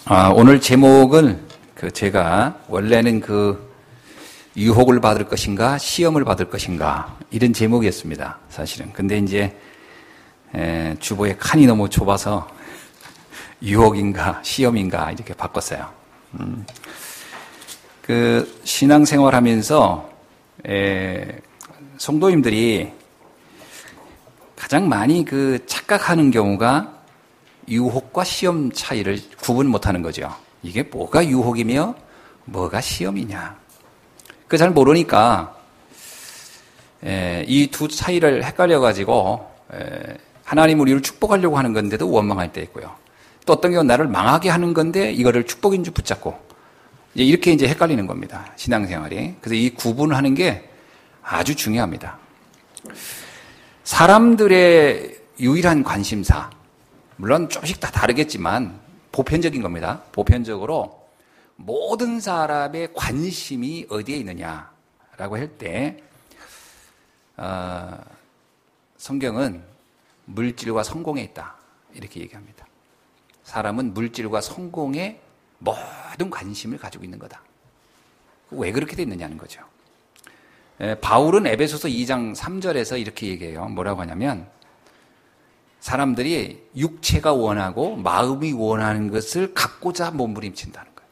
오늘 제목은 제가 원래는 유혹을 받을 것인가 시험을 받을 것인가 이런 제목이었습니다. 사실은. 근데 이제 주보의 칸이 너무 좁아서 유혹인가 시험인가 이렇게 바꿨어요. 신앙생활하면서 성도님들이 가장 많이 착각하는 경우가 유혹과 시험 차이를 구분 못하는 거죠. 이게 뭐가 유혹이며 뭐가 시험이냐. 잘 모르니까 이 두 차이를 헷갈려가지고 하나님 우리를 축복하려고 하는 건데도 원망할 때 있고요. 또 어떤 경우는 나를 망하게 하는 건데 이거를 축복인 줄 붙잡고 이렇게 이제 헷갈리는 겁니다. 신앙생활이. 그래서 이 구분하는 게 아주 중요합니다. 사람들의 유일한 관심사, 물론 조금씩 다 다르겠지만 보편적인 겁니다. 보편적으로 모든 사람의 관심이 어디에 있느냐라고 할 때 성경은 물질과 성공에 있다 이렇게 얘기합니다. 사람은 물질과 성공에 모든 관심을 가지고 있는 거다. 왜 그렇게 됐느냐는 거죠. 바울은 에베소서 2장 3절에서 이렇게 얘기해요. 뭐라고 하냐면 사람들이 육체가 원하고 마음이 원하는 것을 갖고자 몸부림친다는 거예요.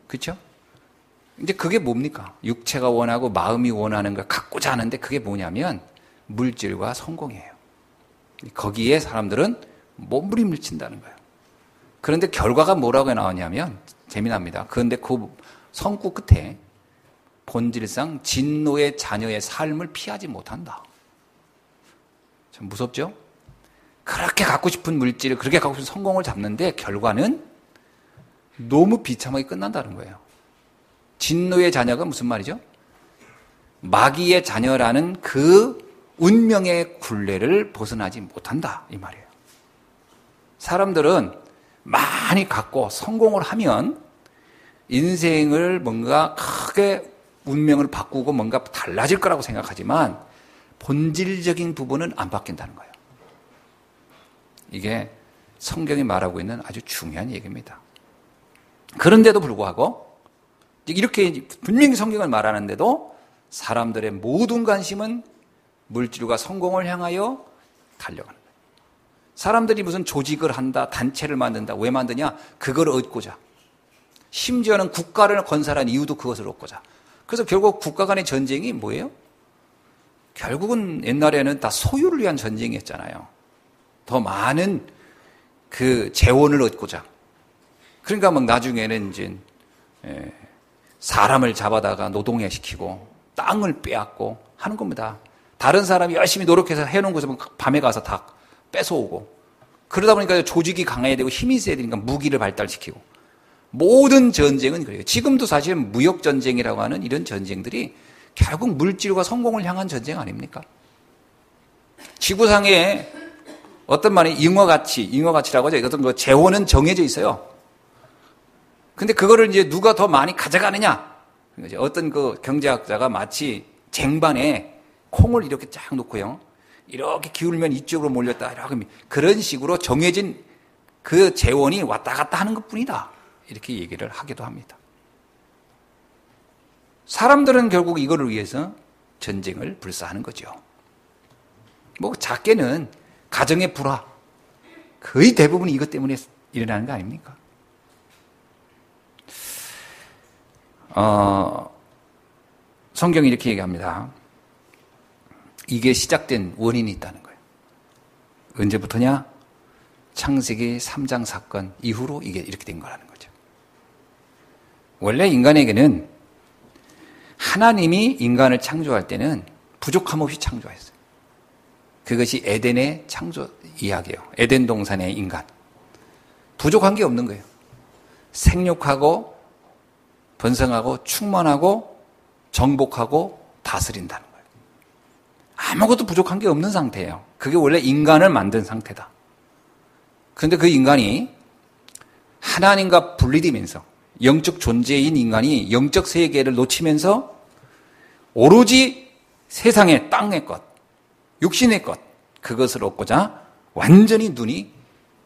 그렇죠? 이제 그게 뭡니까? 육체가 원하고 마음이 원하는 걸 갖고자 하는데 그게 뭐냐면 물질과 성공이에요. 거기에 사람들은 몸부림을 친다는 거예요. 그런데 결과가 뭐라고 나오냐면 재미납니다. 그런데 그 성구 끝에 본질상 진노의 자녀의 삶을 피하지 못한다. 참 무섭죠? 그렇게 갖고 싶은 물질을 그렇게 갖고 싶은 성공을 잡는데 결과는 너무 비참하게 끝난다는 거예요. 진노의 자녀가 무슨 말이죠? 마귀의 자녀라는 그 운명의 굴레를 벗어나지 못한다 이 말이에요. 사람들은 많이 갖고 성공을 하면 인생을 뭔가 크게 운명을 바꾸고 뭔가 달라질 거라고 생각하지만 본질적인 부분은 안 바뀐다는 거예요. 이게 성경이 말하고 있는 아주 중요한 얘기입니다. 그런데도 불구하고 이렇게 분명히 성경을 말하는데도 사람들의 모든 관심은 물질과 성공을 향하여 달려가는 거예요. 사람들이 무슨 조직을 한다, 단체를 만든다. 왜 만드냐? 그걸 얻고자. 심지어는 국가를 건설한 이유도 그것을 얻고자. 그래서 결국 국가 간의 전쟁이 뭐예요? 결국은 옛날에는 다 소유를 위한 전쟁이었잖아요. 더 많은 재원을 얻고자. 그러니까 막 나중에는 이제 사람을 잡아다가 노동해 시키고 땅을 빼앗고 하는 겁니다. 다른 사람이 열심히 노력해서 해놓은 것을 밤에 가서 다 뺏어오고 그러다 보니까 조직이 강해야 되고 힘이 세야 되니까 무기를 발달시키고 모든 전쟁은 그래요. 지금도 사실은 무역전쟁이라고 하는 이런 전쟁들이 결국 물질과 성공을 향한 전쟁 아닙니까? 지구상에 어떤 말이 잉어가치라고 하죠. 어떤 재원은 정해져 있어요. 근데 그거를 이제 누가 더 많이 가져가느냐? 어떤 경제학자가 마치 쟁반에 콩을 이렇게 쫙 놓고요. 이렇게 기울면 이쪽으로 몰렸다. 이렇게 그런 식으로 정해진 그 재원이 왔다 갔다 하는 것 뿐이다. 이렇게 얘기를 하기도 합니다. 사람들은 결국 이거를 위해서 전쟁을 불사하는 거죠. 작게는 가정의 불화. 거의 대부분이 이것 때문에 일어나는 거 아닙니까? 성경이 이렇게 얘기합니다. 이게 시작된 원인이 있다는 거예요. 언제부터냐? 창세기 3장 사건 이후로 이게 이렇게 된 거라는 거죠. 원래 인간에게는 하나님이 인간을 창조할 때는 부족함 없이 창조했어요. 그것이 에덴의 창조 이야기예요. 에덴 동산의 인간. 부족한 게 없는 거예요. 생육하고 번성하고 충만하고 정복하고 다스린다는 거예요. 아무것도 부족한 게 없는 상태예요. 그게 원래 인간을 만든 상태다. 그런데 그 인간이 하나님과 분리되면서 영적 존재인 인간이 영적 세계를 놓치면서 오로지 세상의 땅의 것, 육신의 것, 그것을 얻고자 완전히 눈이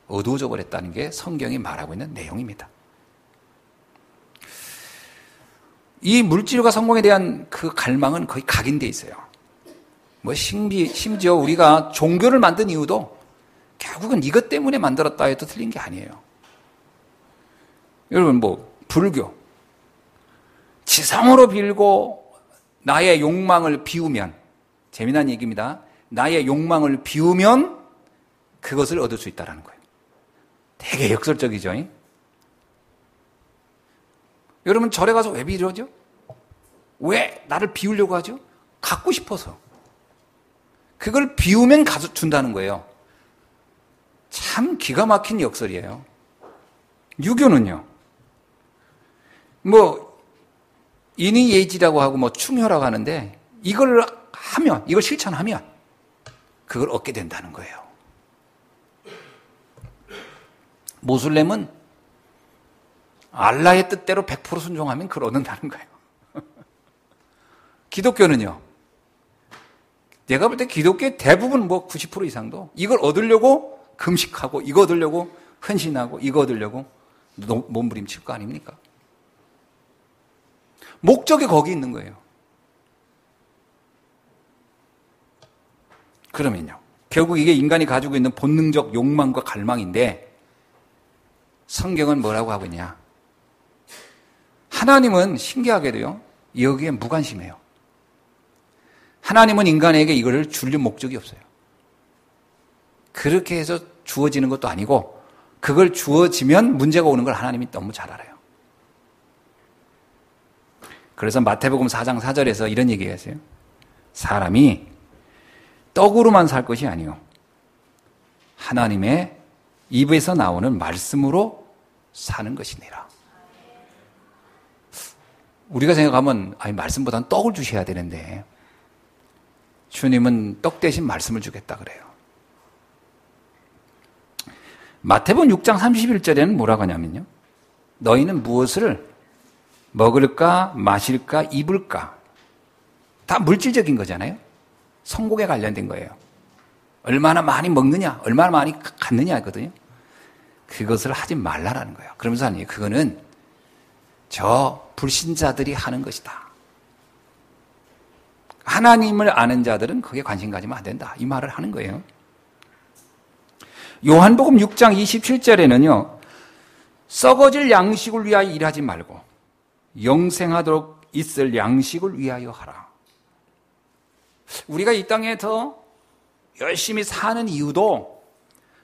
어두워져 버렸다는 게 성경이 말하고 있는 내용입니다. 이 물질과 성공에 대한 그 갈망은 거의 각인돼 있어요. 심지어 우리가 종교를 만든 이유도 결국은 이것 때문에 만들었다 해도 틀린 게 아니에요. 여러분, 불교. 지성으로 빌고 나의 욕망을 비우면, 재미난 얘기입니다. 나의 욕망을 비우면 그것을 얻을 수 있다는 거예요. 되게 역설적이죠. 여러분, 절에 가서 왜 빌어죠? 왜 나를 비우려고 하죠? 갖고 싶어서. 그걸 비우면 가서 준다는 거예요. 참 기가 막힌 역설이에요. 유교는요. 인의예지라고 하고 충효라고 하는데 이걸 실천하면 그걸 얻게 된다는 거예요. 모슬렘은 알라의 뜻대로 100% 순종하면 그걸 얻는다는 거예요. 기독교는요. 내가 볼 때 기독교의 대부분 90% 이상도 이걸 얻으려고 금식하고 이거 얻으려고 헌신하고 이거 얻으려고 몸부림칠 거 아닙니까? 목적이 거기 있는 거예요. 그러면요. 결국 이게 인간이 가지고 있는 본능적 욕망과 갈망인데 성경은 뭐라고 하고 있냐? 하나님은 신기하게도요. 여기에 무관심해요. 하나님은 인간에게 이거를 줄 목적이 없어요. 그렇게 해서 주어지는 것도 아니고 그걸 주어지면 문제가 오는 걸 하나님이 너무 잘 알아요. 그래서 마태복음 4장 4절에서 이런 얘기했어요. 사람이 떡으로만 살 것이 아니요 하나님의 입에서 나오는 말씀으로 사는 것이니라. 우리가 생각하면 말씀보다는 떡을 주셔야 되는데 주님은 떡 대신 말씀을 주겠다 그래요. 마태복음 6장 31절에는 뭐라고 하냐면요. 너희는 무엇을 먹을까 마실까 입을까 다 물질적인 거잖아요. 성공에 관련된 거예요. 얼마나 많이 먹느냐 얼마나 많이 갖느냐 하거든요. 그것을 하지 말라라는 거예요. 그러면서 아니에요. 그거는 저 불신자들이 하는 것이다. 하나님을 아는 자들은 그게 관심 가지면 안 된다. 이 말을 하는 거예요. 요한복음 6장 27절에는요. 썩어질 양식을 위하여 일하지 말고 영생하도록 있을 양식을 위하여 하라. 우리가 이 땅에 더 열심히 사는 이유도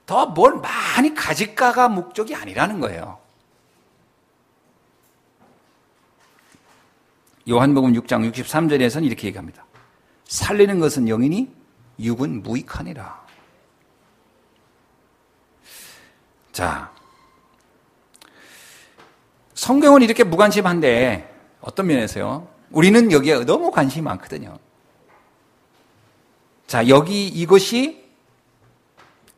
더 뭘 많이 가질까가 목적이 아니라는 거예요. 요한복음 6장 63절에서는 이렇게 얘기합니다. 살리는 것은 영이니 육은 무익하니라. 자, 성경은 이렇게 무관심한데 어떤 면에서요? 우리는 여기에 너무 관심이 많거든요. 자, 이것이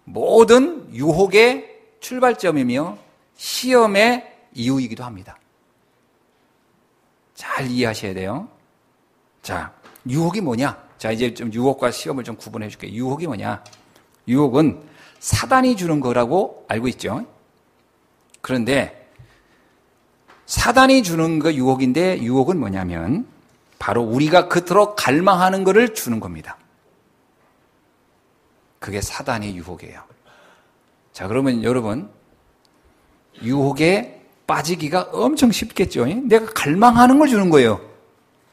모든 유혹의 출발점이며 시험의 이유이기도 합니다. 잘 이해하셔야 돼요. 자, 유혹이 뭐냐? 자, 이제 좀 유혹과 시험을 좀 구분해 줄게요. 유혹이 뭐냐? 유혹은 사단이 주는 거라고 알고 있죠. 그런데 사단이 주는 거 유혹인데 유혹은 뭐냐면 바로 우리가 그토록 갈망하는 거를 주는 겁니다. 그게 사단의 유혹이에요. 자, 그러면 여러분 유혹에 빠지기가 엄청 쉽겠죠. 내가 갈망하는 걸 주는 거예요.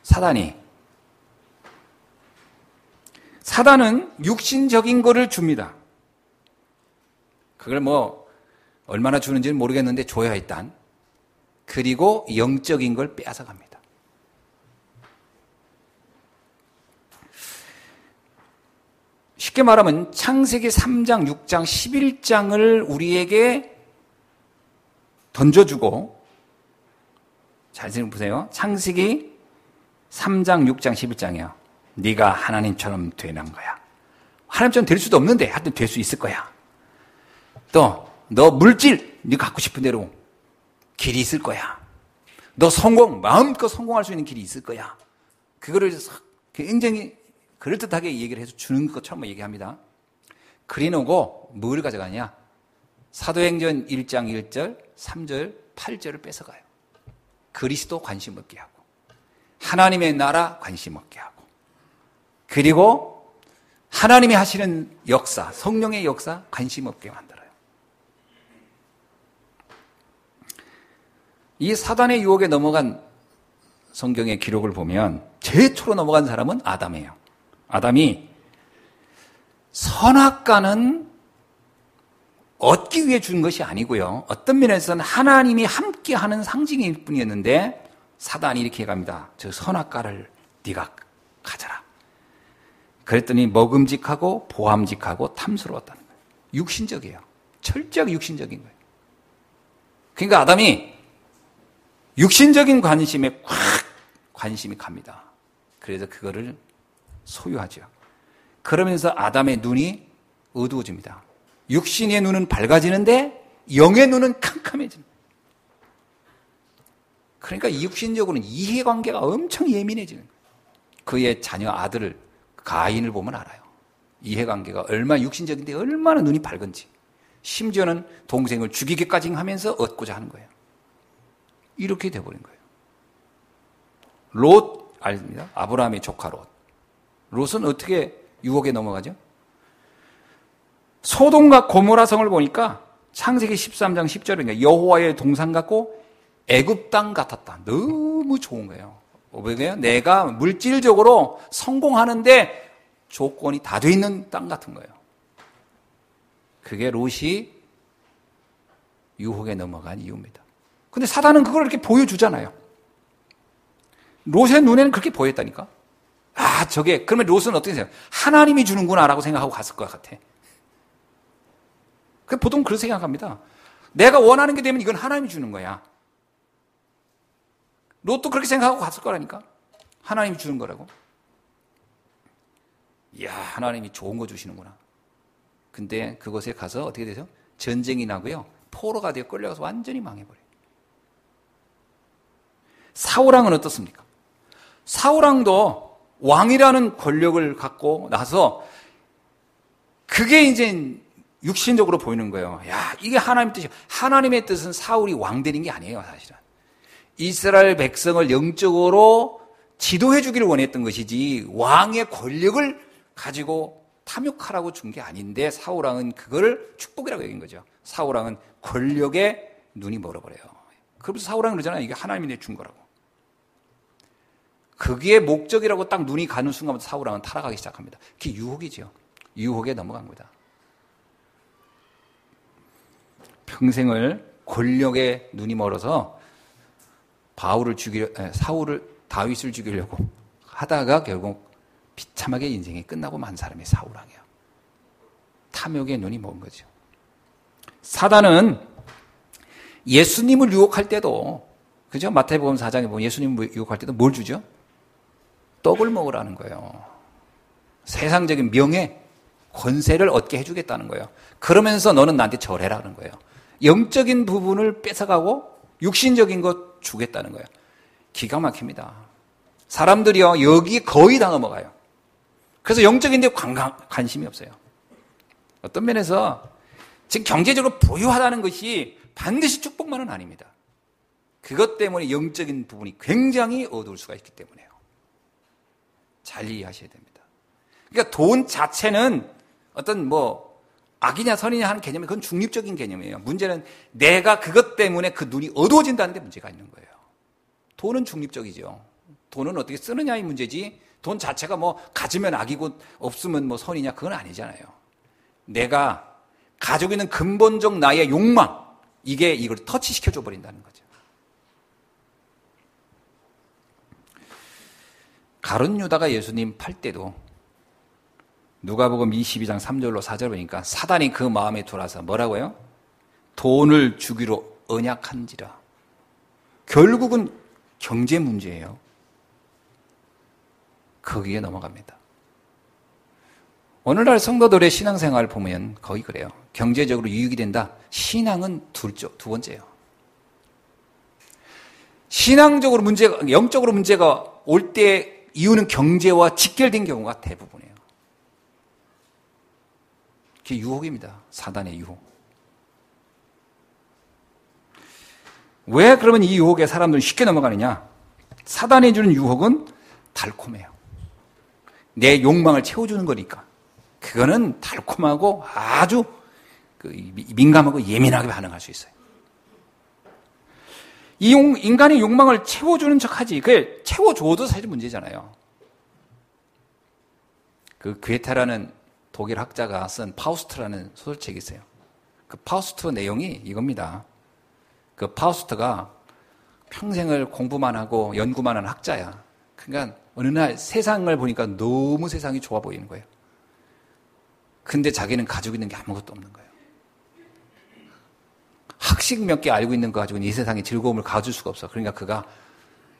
사단이. 사단은 육신적인 거를 줍니다. 그걸 얼마나 주는지는 모르겠는데 줘야 일단. 그리고 영적인 걸 빼앗아갑니다. 쉽게 말하면 창세기 3장, 6장, 11장을 우리에게 던져주고, 잘 생각해보세요. 창세기 3장, 6장, 11장이요. 네가 하나님처럼 되는 거야. 하나님처럼 될 수도 없는데 하여튼 될 수 있을 거야. 또 너 물질, 네가 갖고 싶은 대로 길이 있을 거야. 너 성공, 마음껏 성공할 수 있는 길이 있을 거야. 그거를 굉장히 그럴듯하게 얘기를 해서 주는 것처럼 얘기합니다. 그래놓고 뭘 가져가냐? 사도행전 1장 1절, 3절, 8절을 뺏어가요. 그리스도 관심 없게 하고 하나님의 나라 관심 없게 하고 그리고 하나님이 하시는 역사, 성령의 역사 관심 없게 만들어요. 이 사단의 유혹에 넘어간 성경의 기록을 보면 최초로 넘어간 사람은 아담이에요. 아담이 선악과는 얻기 위해 준 것이 아니고요. 어떤 면에서는 하나님이 함께하는 상징일 뿐이었는데 사단이 이렇게 해갑니다. 저 선악과를 네가 가져라. 그랬더니 먹음직하고 보암직하고 탐스러웠다는 거예요. 육신적이에요. 철저하게 육신적인 거예요. 그러니까 아담이 육신적인 관심에 확 관심이 갑니다. 그래서 그거를 소유하죠. 그러면서 아담의 눈이 어두워집니다. 육신의 눈은 밝아지는데 영의 눈은 캄캄해집니다. 그러니까 육신적으로는 이해관계가 엄청 예민해지는 거예요. 그의 자녀 아들을 가인을 보면 알아요. 이해관계가 얼마나 육신적인데 얼마나 눈이 밝은지. 심지어는 동생을 죽이기까지 하면서 얻고자 하는 거예요. 이렇게 돼버린 거예요. 롯 알습니다. 아브라함의 조카 롯. 롯은 어떻게 유혹에 넘어가죠? 소돔과 고모라 성을 보니까 창세기 13장 10절에 여호와의 동산 같고 애굽 땅 같았다. 너무 좋은 거예요. 왜냐면 내가 물질적으로 성공하는데 조건이 다 돼 있는 땅 같은 거예요. 그게 롯이 유혹에 넘어간 이유입니다. 근데 사단은 그걸 이렇게 보여주잖아요. 롯의 눈에는 그렇게 보였다니까. 아, 저게 그러면 롯은 어떻게 생각해요? 하나님이 주는구나라고 생각하고 갔을 것 같아. 보통 그렇게 생각합니다. 내가 원하는 게 되면 이건 하나님이 주는 거야. 롯도 그렇게 생각하고 갔을 거라니까. 하나님이 주는 거라고. 이야, 하나님이 좋은 거 주시는구나. 근데 그곳에 가서 어떻게 되죠? 전쟁이 나고요. 포로가 되어 끌려가서 완전히 망해버려요. 사울왕은 어떻습니까? 사울왕도 왕이라는 권력을 갖고 나서 그게 이제 육신적으로 보이는 거예요. 야, 이게 하나님의 뜻이에요. 하나님의 뜻은 사울이 왕 되는 게 아니에요, 사실은. 이스라엘 백성을 영적으로 지도해 주기를 원했던 것이지 왕의 권력을 가지고 탐욕하라고 준 게 아닌데 사울왕은 그거를 축복이라고 여긴 거죠. 사울왕은 권력에 눈이 멀어버려요. 그래서 사울왕은 그러잖아요. 이게 하나님이 내준 거라고. 그게 목적이라고 딱 눈이 가는 순간부터 사울왕은 타락하기 시작합니다. 그게 유혹이죠. 유혹에 넘어간 거다. 평생을 권력에 눈이 멀어서 다윗을 죽이려고 하다가 결국 비참하게 인생이 끝나고 만 사람이 사울왕이에요. 탐욕에 눈이 먼 거죠. 사단은 예수님을 유혹할 때도, 그죠? 마태복음 4장에 보면 예수님을 유혹할 때도 뭘 주죠? 떡을 먹으라는 거예요. 세상적인 명예, 권세를 얻게 해주겠다는 거예요. 그러면서 너는 나한테 절해라는 거예요. 영적인 부분을 뺏어가고 육신적인 것 주겠다는 거예요. 기가 막힙니다. 사람들이요, 여기 거의 다 넘어가요. 그래서 영적인 데 관심이 없어요. 어떤 면에서 지금 경제적으로 부유하다는 것이 반드시 축복만은 아닙니다. 그것 때문에 영적인 부분이 굉장히 어두울 수가 있기 때문에요. 잘 이해하셔야 됩니다. 그러니까 돈 자체는 어떤 악이냐 선이냐 하는 개념이 그건 중립적인 개념이에요. 문제는 내가 그것 때문에 그 눈이 어두워진다는 데 문제가 있는 거예요. 돈은 중립적이죠. 돈은 어떻게 쓰느냐의 문제지 돈 자체가 가지면 악이고 없으면 선이냐 그건 아니잖아요. 내가 가지고 있는 근본적 나의 욕망, 이게 이걸 터치시켜줘 버린다는 거죠. 가룟 유다가 예수님 팔 때도 누가복음 22장 3절로 4절 보니까 사단이 그 마음에 들어와서 뭐라고요? 돈을 주기로 언약한지라. 결국은 경제 문제예요. 거기에 넘어갑니다. 오늘날 성도들의 신앙생활을 보면 거의 그래요. 경제적으로 유익이 된다. 신앙은 두 번째예요. 신앙적으로 문제가, 영적으로 문제가 올 때 이유는 경제와 직결된 경우가 대부분이에요. 그게 유혹입니다. 사단의 유혹. 왜 그러면 이 유혹에 사람들은 쉽게 넘어가느냐? 사단이 주는 유혹은 달콤해요. 내 욕망을 채워주는 거니까. 그거는 달콤하고 아주 민감하고 예민하게 반응할 수 있어요. 인간의 욕망을 채워주는 척 하지. 그게 채워줘도 사실 문제잖아요. 그 괴테라는 독일 학자가 쓴 파우스트라는 소설책이 있어요. 그 파우스트 내용이 이겁니다. 그 파우스트가 평생을 공부만 하고 연구만 하는 학자야. 그러니까 어느 날 세상을 보니까 너무 세상이 좋아 보이는 거예요. 근데 자기는 가지고 있는 게 아무것도 없는 거예요. 학식 몇 개 알고 있는 거 가지고는 이 세상에 즐거움을 가질 수가 없어. 그러니까 그가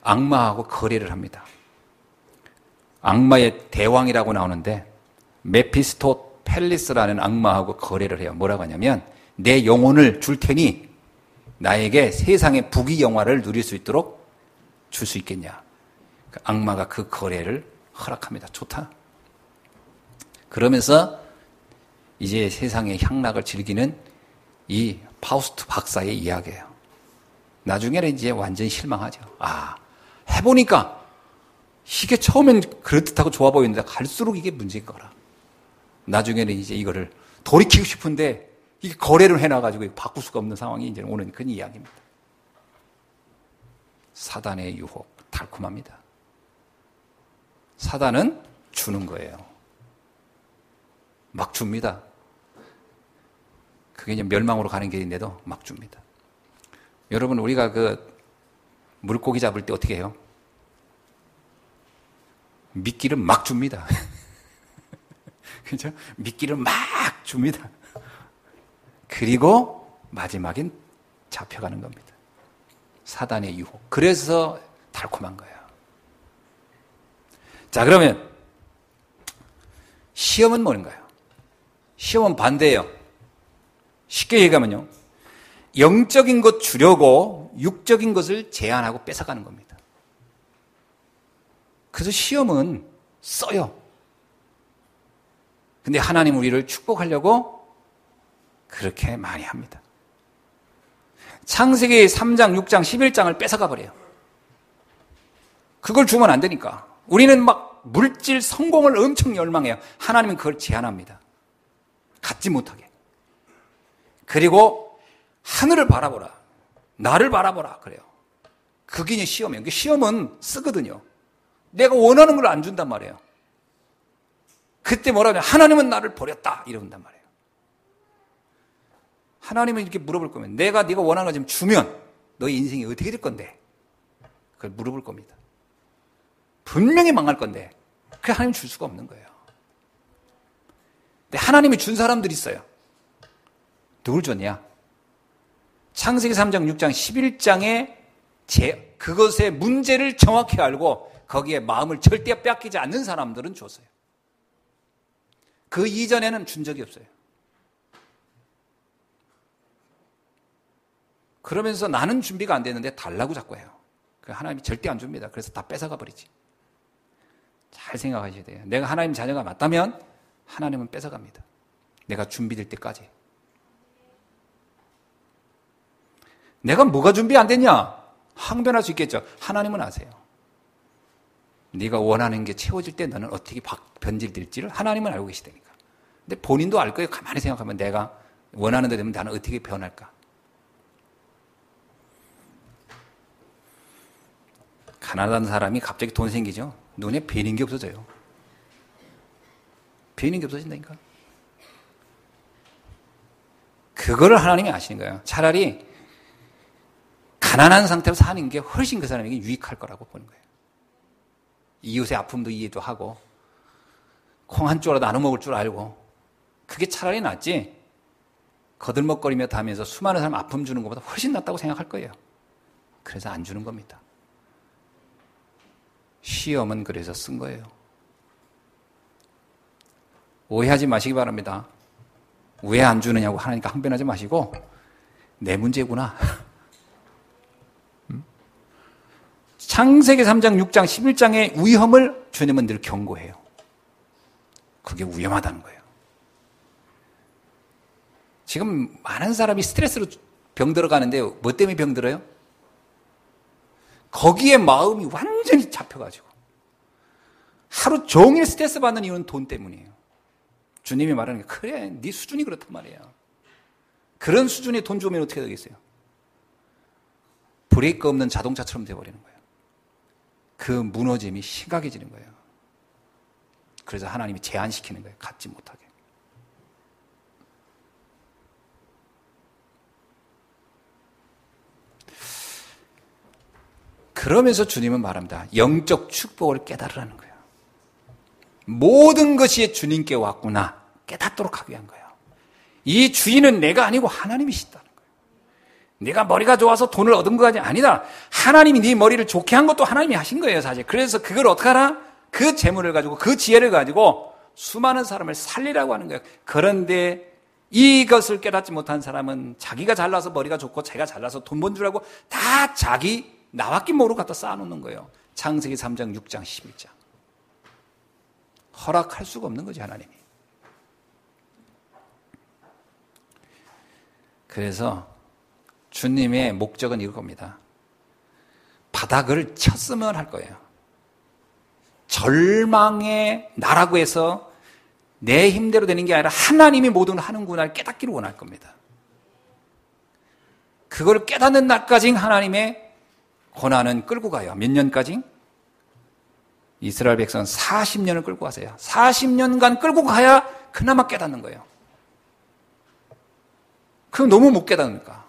악마하고 거래를 합니다. 악마의 대왕이라고 나오는데 메피스토펠리스라는 악마하고 거래를 해요. 뭐라고 하냐면 내 영혼을 줄 테니 나에게 세상의 부귀영화를 누릴 수 있도록 줄 수 있겠냐. 악마가 그 거래를 허락합니다. 좋다. 그러면서 이제 세상의 향락을 즐기는 이 파우스트 박사의 이야기예요. 나중에는 이제 완전히 실망하죠. 아, 해보니까 이게 처음엔 그럴듯하고 좋아 보이는데 갈수록 이게 문제일 거라. 나중에는 이제 이거를 돌이키고 싶은데 이게 거래를 해놔가지고 바꿀 수가 없는 상황이 이제 오는 그런 이야기입니다. 사단의 유혹, 달콤합니다. 사단은 주는 거예요. 막 줍니다. 그게 이제 멸망으로 가는 길인데도 막 줍니다. 여러분, 우리가 그 물고기 잡을 때 어떻게 해요? 미끼를 막 줍니다. 그죠? 미끼를 막 줍니다. 그리고 마지막엔 잡혀가는 겁니다. 사단의 유혹. 그래서 달콤한 거예요. 자, 그러면 시험은 뭔가요? 시험은 반대예요. 쉽게 얘기하면요. 영적인 것 주려고 육적인 것을 제한하고 뺏어가는 겁니다. 그래서 시험은 써요. 근데 하나님 우리를 축복하려고 그렇게 많이 합니다. 창세기 3장, 6장, 11장을 뺏어가 버려요. 그걸 주면 안 되니까. 우리는 막 물질 성공을 엄청 열망해요. 하나님은 그걸 제한합니다. 갖지 못하게. 그리고 하늘을 바라보라. 나를 바라보라. 그래요. 그게 이제 시험이에요. 시험은 쓰거든요. 내가 원하는 걸 안 준단 말이에요. 그때 뭐라 하냐. 하나님은 나를 버렸다. 이런단 말이에요. 하나님은 이렇게 물어볼 거면 네가 원하는 거 좀 주면 너의 인생이 어떻게 될 건데? 그걸 물어볼 겁니다. 분명히 망할 건데 그 하나님 줄 수가 없는 거예요. 근데 하나님이 준 사람들이 있어요. 누굴 줬냐? 창세기 3장, 6장, 11장에 그것의 문제를 정확히 알고 거기에 마음을 절대 뺏기지 않는 사람들은 줬어요. 그 이전에는 준 적이 없어요. 그러면서 나는 준비가 안 됐는데 달라고 자꾸 해요. 하나님이 절대 안 줍니다. 그래서 다 뺏어가 버리지. 잘 생각하셔야 돼요. 내가 하나님 자녀가 맞다면 하나님은 뺏어갑니다. 내가 준비될 때까지. 내가 뭐가 준비 안 됐냐? 항변할 수 있겠죠. 하나님은 아세요. 네가 원하는 게 채워질 때 너는 어떻게 변질될지를 하나님은 알고 계시다니까. 근데 본인도 알 거예요. 가만히 생각하면 내가 원하는 데 되면 나는 어떻게 변할까? 가난한 사람이 갑자기 돈 생기죠. 눈에 베이는 게 없어져요. 베이는 게 없어진다니까. 그거를 하나님이 아시는 거예요. 차라리 가난한 상태로 사는 게 훨씬 그 사람에게 유익할 거라고 보는 거예요. 이웃의 아픔도 이해도 하고 콩 한 조라도 나눠 먹을 줄 알고 그게 차라리 낫지 거들먹거리며 다니면서 수많은 사람 아픔 주는 것보다 훨씬 낫다고 생각할 거예요. 그래서 안 주는 겁니다. 시험은 그래서 쓴 거예요. 오해하지 마시기 바랍니다. 왜 안 주느냐고 하나님께 항변하지 마시고 내 문제구나. 창세기 3장, 6장, 11장의 위험을 주님은 늘 경고해요. 그게 위험하다는 거예요. 지금 많은 사람이 스트레스로 병들어 가는데 뭐 때문에 병들어요? 거기에 마음이 완전히 잡혀가지고 하루 종일 스트레스 받는 이유는 돈 때문이에요. 주님이 말하는 게 그래, 네 수준이 그렇단 말이야. 그런 수준의 돈 주면 어떻게 되겠어요? 브레이크 없는 자동차처럼 돼버리는 거예요. 그 무너짐이 심각해지는 거예요. 그래서 하나님이 제한시키는 거예요. 갖지 못하게. 그러면서 주님은 말합니다. 영적 축복을 깨달으라는 거예요. 모든 것이 주님께 왔구나 깨닫도록 하기 위한 거예요. 이 주인은 내가 아니고 하나님이시다는 거예요. 내가 머리가 좋아서 돈을 얻은 것이 아니다. 하나님이 네 머리를 좋게 한 것도 하나님이 하신 거예요, 사실. 그래서 그걸 어떻게 하나? 그 재물을 가지고 그 지혜를 가지고 수많은 사람을 살리라고 하는 거예요. 그런데 이것을 깨닫지 못한 사람은 자기가 잘나서 머리가 좋고 자기가 잘나서 돈 번 줄 알고 다 자기 나밖에 모르고 갖다 쌓아놓는 거예요. 창세기 3장, 6장, 11장. 허락할 수가 없는 거지, 하나님이. 그래서 주님의 목적은 이겁니다. 바닥을 쳤으면 할 거예요. 절망의 나라고 해서 내 힘대로 되는 게 아니라 하나님이 모든 하는구나를 깨닫기를 원할 겁니다. 그걸 깨닫는 날까지 하나님의 고난은 끌고 가요. 몇 년까지? 이스라엘 백성은 40년을 끌고 가세요. 40년간 끌고 가야 그나마 깨닫는 거예요. 그럼 너무 못 깨닫으니까.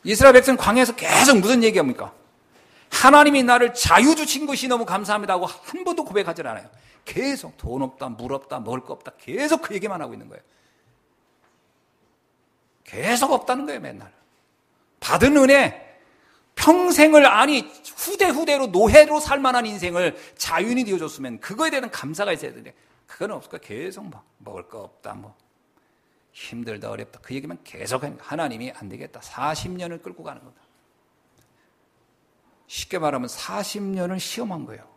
이스라엘 백성 광야에서 계속 무슨 얘기합니까? 하나님이 나를 자유 주신 것이 너무 감사합니다 하고 한 번도 고백하지 않아요. 계속 돈 없다, 물 없다, 먹을 거 없다 계속 그 얘기만 하고 있는 거예요. 계속 없다는 거예요, 맨날. 받은 은혜, 평생을 아니 후대로 노예로 살 만한 인생을 자유인이 되어줬으면 그거에 대한 감사가 있어야 되는데 그건 없을까? 계속 막 먹을 거 없다, 뭐 힘들다, 어렵다 그 얘기만 계속 하니까 하나님이 안 되겠다. 40년을 끌고 가는 거다. 쉽게 말하면 40년을 시험한 거예요.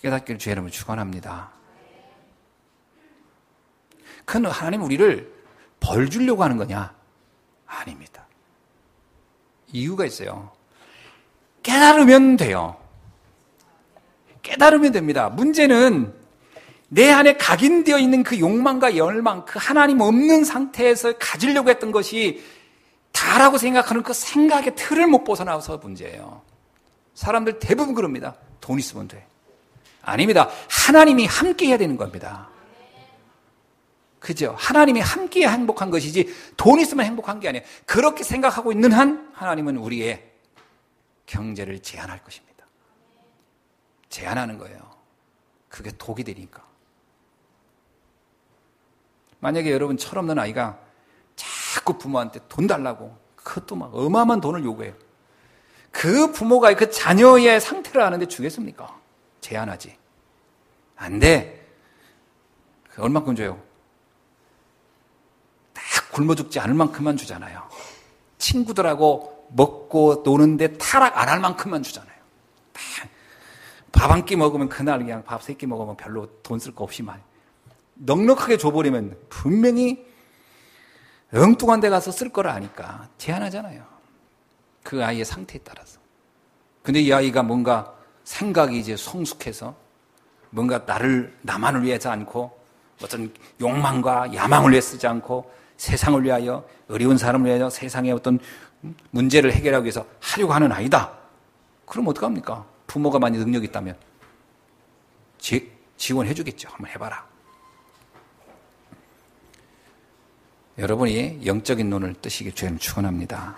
깨닫기를 주의 이름으로 축원합니다. 그건 하나님 우리를 벌 주려고 하는 거냐? 아닙니다. 이유가 있어요. 깨달으면 돼요. 깨달으면 됩니다. 문제는 내 안에 각인되어 있는 그 욕망과 열망, 그 하나님 없는 상태에서 가지려고 했던 것이 다라고 생각하는 그 생각의 틀을 못 벗어나서 문제예요. 사람들 대부분 그럽니다. 돈 있으면 돼. 아닙니다. 하나님이 함께 해야 되는 겁니다. 그죠? 하나님이 함께 행복한 것이지 돈 있으면 행복한 게 아니에요. 그렇게 생각하고 있는 한 하나님은 우리의 경제를 제한할 것입니다. 제한하는 거예요. 그게 독이 되니까. 만약에 여러분 철없는 아이가 자꾸 부모한테 돈 달라고 그것도 막 어마어마한 돈을 요구해요. 그 부모가 그 자녀의 상태를 아는데 주겠습니까? 제한하지. 안 돼. 얼마큼 줘요? 딱 굶어 죽지 않을 만큼만 주잖아요. 친구들하고 먹고 노는데 타락 안 할 만큼만 주잖아요. 밥 한 끼 먹으면 그날 그냥 밥 세 끼 먹으면 별로 돈 쓸 거 없이 많이. 넉넉하게 줘버리면 분명히 엉뚱한 데 가서 쓸 거를 아니까 제한하잖아요. 그 아이의 상태에 따라서. 근데 이 아이가 뭔가 생각이 이제 성숙해서 뭔가 나만을 위해서 않고 어떤 욕망과 야망을 위해 쓰지 않고 세상을 위하여 어려운 사람을 위하여 세상의 어떤 문제를 해결하기 위해서 하려고 하는 아이다. 그럼 어떡합니까? 부모가 많이 능력이 있다면 지원해 주겠죠. 한번 해봐라. 여러분이 영적인 눈을 뜨시길 주님 축원합니다.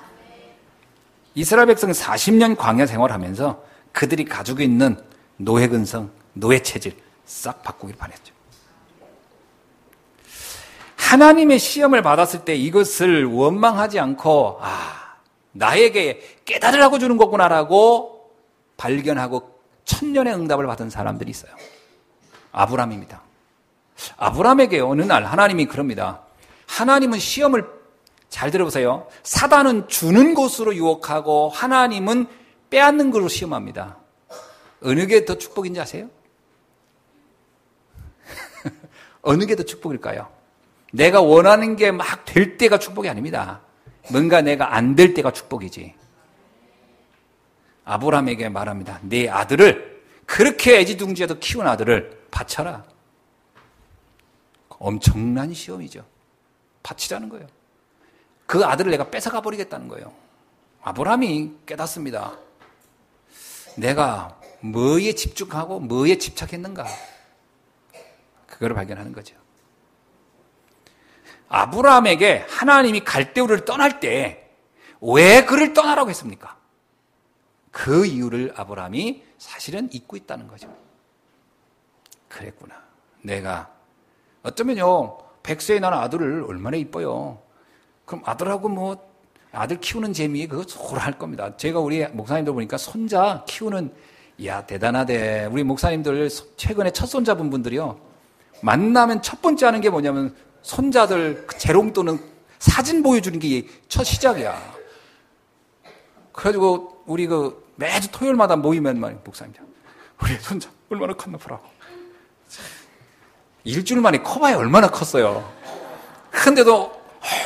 이스라엘 백성은 40년 광야 생활하면서 그들이 가지고 있는 노예 근성, 노예 체질 싹 바꾸길 바랬죠. 하나님의 시험을 받았을 때 이것을 원망하지 않고 나에게 깨달으라고 주는 거구나라고 발견하고 천년의 응답을 받은 사람들이 있어요. 아브람입니다. 아브람에게 어느 날 하나님이 그럽니다. 하나님은 시험을 잘 들어보세요. 사단은 주는 것으로 유혹하고 하나님은 빼앗는 것으로 시험합니다. 어느 게 더 축복인지 아세요? 어느 게 더 축복일까요? 내가 원하는 게 막 될 때가 축복이 아닙니다. 뭔가 내가 안 될 때가 축복이지. 아브라함에게 말합니다. 내 아들을, 그렇게 애지중지해서 키운 아들을 바쳐라. 엄청난 시험이죠. 바치자는 거예요. 그 아들을 내가 뺏어가 버리겠다는 거예요. 아브라함이 깨닫습니다. 내가 뭐에 집중하고 뭐에 집착했는가? 그걸 발견하는 거죠. 아브라함에게 하나님이 갈대우를 떠날 때 왜 그를 떠나라고 했습니까? 그 이유를 아브라함이 사실은 잊고 있다는 거죠. 그랬구나. 내가 어쩌면요, 100세에 나는 아들을 얼마나 이뻐요. 그럼 아들하고 아들 키우는 재미에 그거 소홀 할 겁니다. 제가 우리 목사님들 보니까 손자 키우는, 이야, 대단하대. 우리 목사님들 최근에 첫 손자분 분들이요, 만나면 첫 번째 하는 게 뭐냐면 손자들 재롱도는 사진 보여주는 게 첫 시작이야. 그래가지고 우리 매주 토요일마다 모이면 목사님들, 우리 손자 얼마나 컸나 보라고. 일주일 만에 커봐야 얼마나 컸어요. 근데도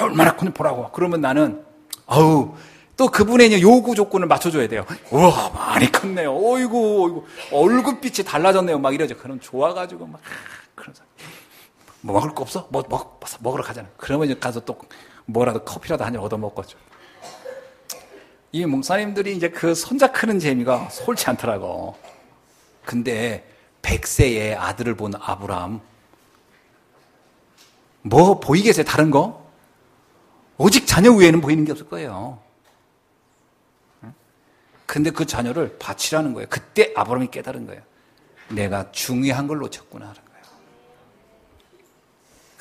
얼마나 컸나 보라고. 그러면 나는 또 그분의 요구 조건을 맞춰줘야 돼요. 우와, 많이 컸네요. 어이구, 얼굴빛이 달라졌네요. 막 이러죠. 그럼 좋아가지고 그러면서 뭐 먹을 거 없어? 먹으러 가잖아. 그러면 이제 가서 또 뭐라도 커피라도 한 잔 얻어 먹었죠. 이 목사님들이 이제 그 손자 크는 재미가 솔지 않더라고. 근데 100세의 아들을 본 아브라함, 뭐 보이겠어요? 다른 거? 오직 자녀 외에는 보이는 게 없을 거예요. 근데 그 자녀를 바치라는 거예요. 그때 아브라함이 깨달은 거예요. 내가 중요한 걸 놓쳤구나 하는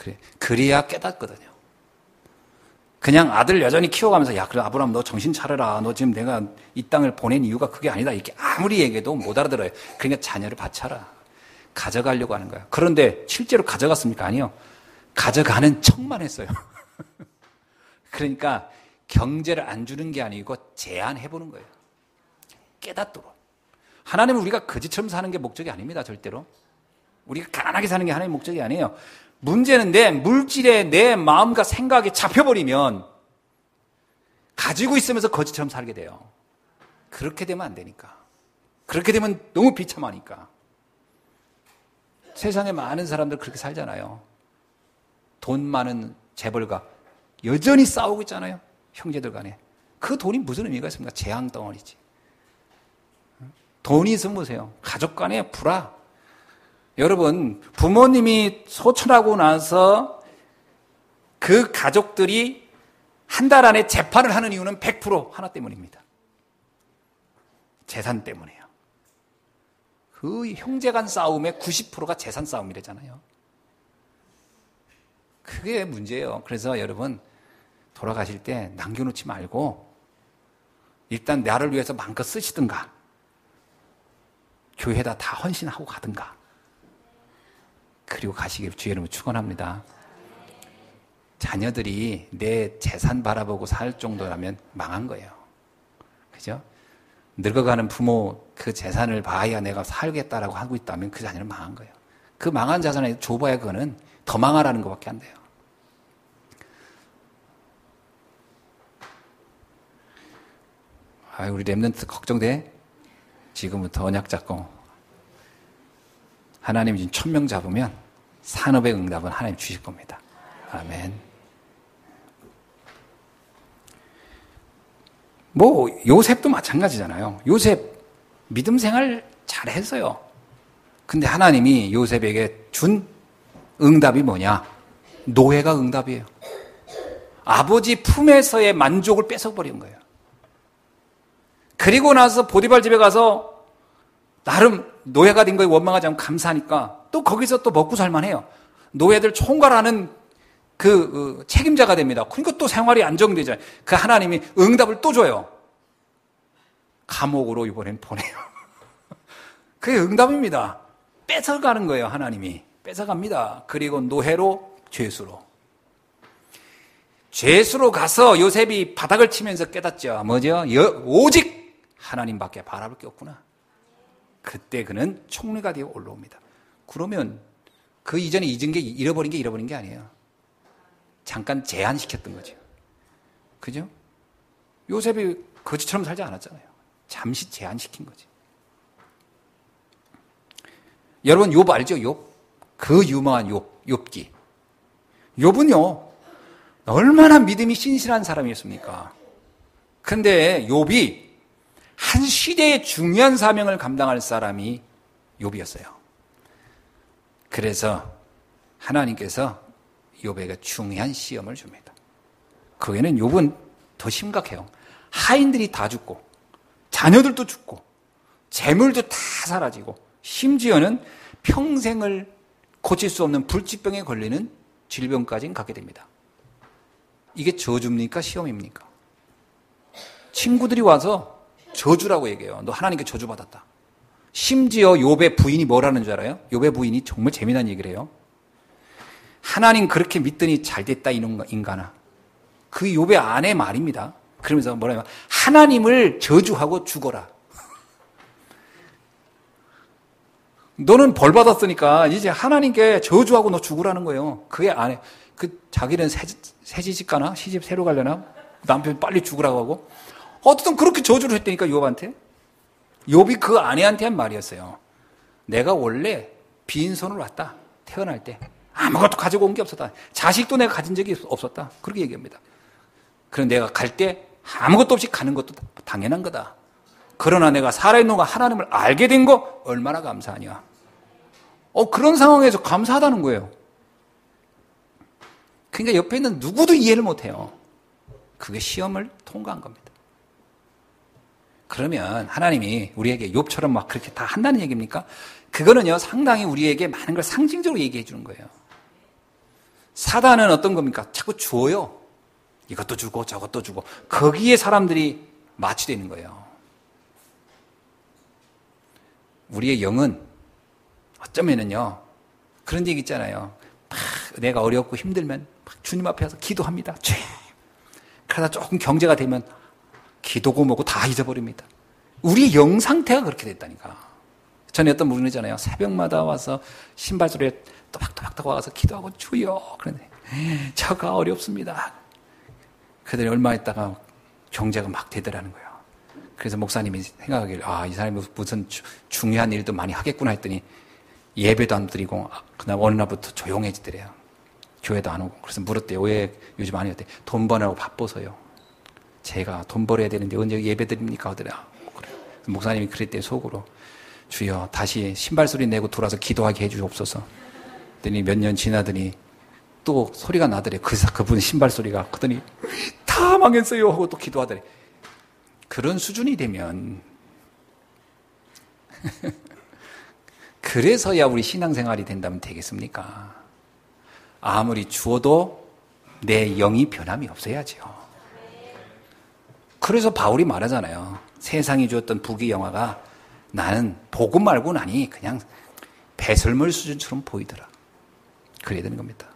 거예요. 그래야 깨닫거든요. 그냥 아들 여전히 키워가면서, 야, 그래, 아브라함 너 정신 차려라. 너 지금 내가 이 땅을 보낸 이유가 그게 아니다. 이렇게 아무리 얘기해도 못 알아들어요. 그러니까 자녀를 바쳐라. 가져가려고 하는 거예요. 그런데 실제로 가져갔습니까? 아니요. 가져가는 척만 했어요. 그러니까 경제를 안 주는 게 아니고 제한해보는 거예요. 깨닫도록. 하나님은 우리가 거지처럼 사는 게 목적이 아닙니다. 절대로. 우리가 가난하게 사는 게 하나님의 목적이 아니에요. 문제는 내 물질에 내 마음과 생각이 잡혀버리면 가지고 있으면서 거지처럼 살게 돼요. 그렇게 되면 안 되니까. 그렇게 되면 너무 비참하니까. 세상에 많은 사람들 그렇게 살잖아요. 돈 많은 재벌가 여전히 싸우고 있잖아요. 형제들 간에. 그 돈이 무슨 의미가 있습니까? 재앙 덩어리지. 돈이 있으면 보세요. 가족 간에 불화. 여러분, 부모님이 소천하고 나서 그 가족들이 한 달 안에 재판을 하는 이유는 100% 하나 때문입니다. 재산 때문이에요. 그 형제 간 싸움의 90%가 재산 싸움이래잖아요. 그게 문제예요. 그래서 여러분, 돌아가실 때 남겨놓지 말고 일단 나를 위해서 마음껏 쓰시든가 교회에다 다 헌신하고 가든가, 그리고 가시길 주의 이름으로 축원합니다. 자녀들이 내 재산 바라보고 살 정도라면 망한 거예요. 그죠? 늙어가는 부모 그 재산을 봐야 내가 살겠다라고 하고 있다면 그 자녀는 망한 거예요. 그 망한 자산에 줘봐야 그거는 더 망하라는 것밖에 안 돼요. 우리 렘넌트 걱정돼? 지금부터 언약 잡고 하나님 지금 1000명 잡으면 산업의 응답은 하나님 주실 겁니다. 아멘. 요셉도 마찬가지잖아요. 요셉 믿음 생활 잘했어요. 근데 하나님이 요셉에게 준 응답이 뭐냐? 노예가 응답이에요. 아버지 품에서의 만족을 뺏어버린 거예요. 그리고 나서 보디발 집에 가서 나름 노예가 된 거에 원망하지 않고 감사하니까 또 거기서 또 먹고 살만해요. 노예들 총괄하는 그 책임자가 됩니다. 그러니까 또 생활이 안정되잖아요. 그 하나님이 응답을 또 줘요. 감옥으로 이번엔 보내요. 그게 응답입니다. 뺏어가는 거예요. 하나님이 뺏어갑니다. 그리고 노예로, 죄수로. 죄수로 가서 요셉이 바닥을 치면서 깨닫죠. 뭐죠? 오직 하나님밖에 바라볼 게 없구나. 그때 그는 총리가 되어 올라옵니다. 그러면 그 이전에 잊은 게 잃어버린 게 아니에요. 잠깐 제한시켰던 거죠. 그죠? 요셉이 거지처럼 살지 않았잖아요. 잠시 제한시킨 거지. 여러분 욥 알죠? 욥? 그 유명한 욥기. 욥은요 얼마나 믿음이 신실한 사람이었습니까? 근데 욥이 한 시대의 중요한 사명을 감당할 사람이 욥이었어요. 그래서 하나님께서 욥에게 중요한 시험을 줍니다. 거기는 욥은 더 심각해요. 하인들이 다 죽고 자녀들도 죽고 재물도 다 사라지고 심지어는 평생을 고칠 수 없는 불치병에 걸리는 질병까지 갖게 됩니다. 이게 저주입니까? 시험입니까? 친구들이 와서 저주라고 얘기해요. 너 하나님께 저주받았다. 심지어 욥의 부인이 뭐라는 줄 알아요? 욥의 부인이 정말 재미난 얘기를 해요. 하나님 그렇게 믿더니 잘됐다 이놈 인간아. 그 욥의 아내 말입니다. 그러면서 뭐라면 하나님을 저주하고 죽어라. 너는 벌 받았으니까 이제 하나님께 저주하고 너 죽으라는 거예요. 그의 아내. 자기는 새집 가나? 시집 새로 가려나? 남편 빨리 죽으라고 하고. 어쨌든 그렇게 저주를 했다니까 욥한테. 욥이 그 아내한테 한 말이었어요. 내가 원래 빈손으로 왔다. 태어날 때. 아무것도 가지고 온 게 없었다. 자식도 내가 가진 적이 없었다. 그렇게 얘기합니다. 그런데 내가 갈 때 아무것도 없이 가는 것도 당연한 거다. 그러나 내가 살아있는 거 하나님을 알게 된 거 얼마나 감사하냐. 그런 상황에서 감사하다는 거예요. 그러니까 옆에 있는 누구도 이해를 못해요. 그게 시험을 통과한 겁니다. 그러면 하나님이 우리에게 욥처럼 막 그렇게 다 한다는 얘기입니까? 그거는요 상당히 우리에게 많은 걸 상징적으로 얘기해 주는 거예요. 사단은 어떤 겁니까? 자꾸 줘요. 이것도 주고 저것도 주고 거기에 사람들이 마취되는 거예요. 우리의 영은 어쩌면은요 그런 얘기 있잖아요. 막 내가 어렵고 힘들면 막 주님 앞에 와서 기도합니다. 그러다 조금 경제가 되면 기도고 뭐고 다 잊어버립니다. 우리의 영 상태가 그렇게 됐다니까. 전에 어떤 분이 있잖아요. 새벽마다 와서 신발 소리에 또박또박 와서 기도하고 주여. 그런데 저가 어렵습니다. 그들이 얼마 있다가 경제가 막 되더라는 거예요. 그래서 목사님이 생각하기를 이 사람이 무슨 중요한 일도 많이 하겠구나 했더니 예배도 안 드리고 그다음 어느 날부터 조용해지더래요. 교회도 안 오고. 그래서 물었대요. 왜 요즘 안 오대? 돈 버느라고 바빠서요. 제가 돈 벌어야 되는데 언제 예배 드립니까? 하더라. 그래. 목사님이 그랬대요. 속으로. 주여 다시 신발 소리 내고 돌아서 기도하게 해주옵소서. 그랬더니 몇 년 지나더니 또 소리가 나더래. 그분 신발 소리가. 그러더니 다 망했어요 하고 또 기도하더래. 그런 수준이 되면 그래서야 우리 신앙생활이 된다면 되겠습니까? 아무리 주어도 내 영이 변함이 없어야죠. 그래서 바울이 말하잖아요. 세상이 주었던 부귀영화가 나는 보고 말고 나니 그냥 배설물 수준처럼 보이더라. 그래야 되는 겁니다.